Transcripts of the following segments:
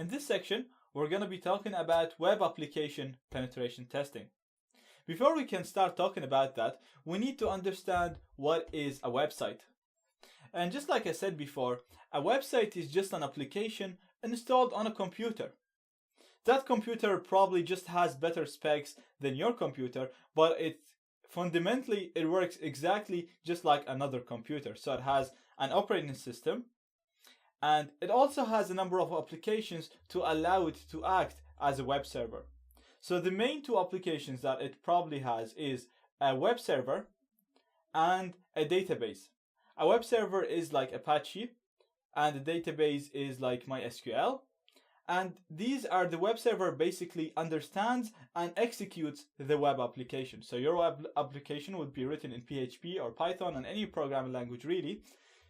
In this section, we're going to be talking about web application penetration testing. Before we can start talking about that, we need to understand what is a website. And just like I said before, a website is just an application installed on a computer. That computer probably just has better specs than your computer, but fundamentally it works exactly just like another computer. So it has an operating system, and it also has a number of applications to allow it to act as a web server. So the main two applications that it probably has is a web server and a database. A web server is like Apache, and a database is like MySQL. And these are the web server basically understands and executes the web application. So your web application would be written in PHP or Python and any programming language really.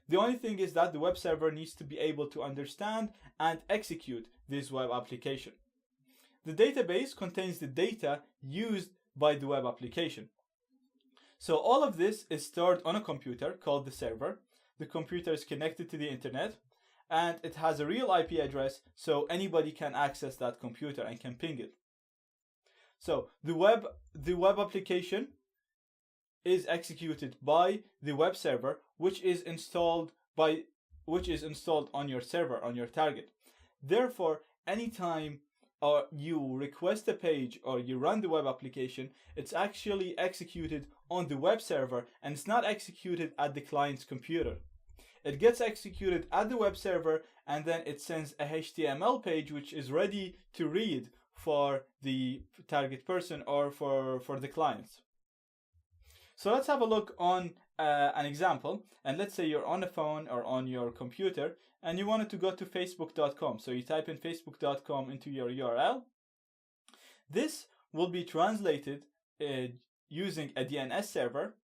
The only thing is that the web server needs to be able to understand and execute this web application. The database contains the data used by the web application. So all of this is stored on a computer called the server. The computer is connected to the internet, and it has a real IP address, so anybody can access that computer and can ping it. So the web application is executed by the web server, which is installed on your server, on your target. Therefore, anytime you request a page or you run the web application, it's actually executed on the web server, and it's not executed at the client's computer. It gets executed at the web server, and then it sends a HTML page which is ready to read for the target person or for the clients. So let's have a look on an example. And let's say you're on a phone or on your computer and you wanted to go to facebook.com. So you type in facebook.com into your URL. This will be translated using a DNS server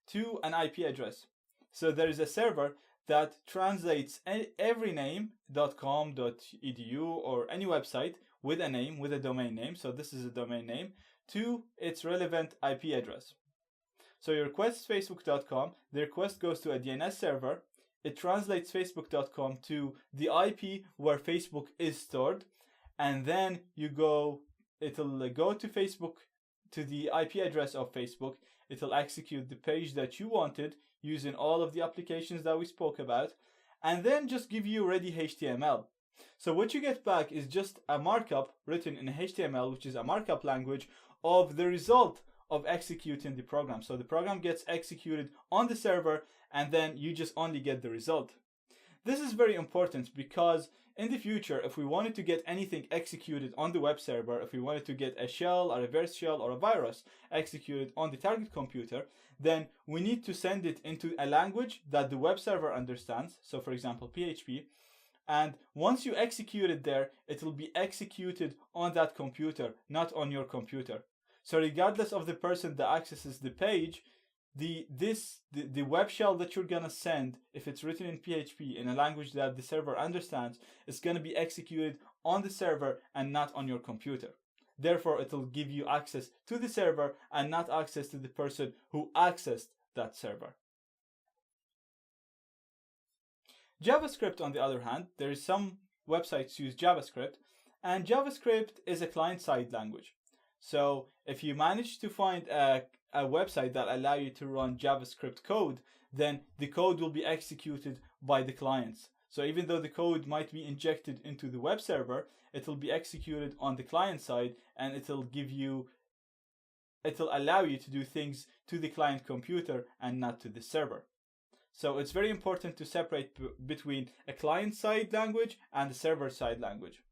to an IP address. So there is a server that translates every name, .com, .edu, or any website with a name, with a domain name, so this is a domain name, to its relevant IP address. So you request facebook.com, the request goes to a DNS server, it translates facebook.com to the IP where Facebook is stored, and then it'll go to Facebook, to the IP address of Facebook, it'll execute the page that you wanted using all of the applications that we spoke about, and then just give you ready HTML. So what you get back is just a markup written in HTML, which is a markup language of the result of executing the program. So the program gets executed on the server, and then you just only get the result. This is very important because in the future, if we wanted to get anything executed on the web server, if we wanted to get a shell, a reverse shell, or a virus executed on the target computer, then we need to send it into a language that the web server understands. So for example, PHP. And once you execute it there, it will be executed on that computer, not on your computer. So regardless of the person that accesses the page, the web shell that you're gonna send, if it's written in PHP in a language that the server understands, is gonna be executed on the server and not on your computer. Therefore, it'll give you access to the server and not access to the person who accessed that server. JavaScript, on the other hand, there is some websites use JavaScript, and JavaScript is a client-side language. So if you manage to find a website that allows you to run JavaScript code, then the code will be executed by the clients. So even though the code might be injected into the web server, it will be executed on the client side, and it'll allow you to do things to the client computer and not to the server. So it's very important to separate between a client-side language and a server-side language.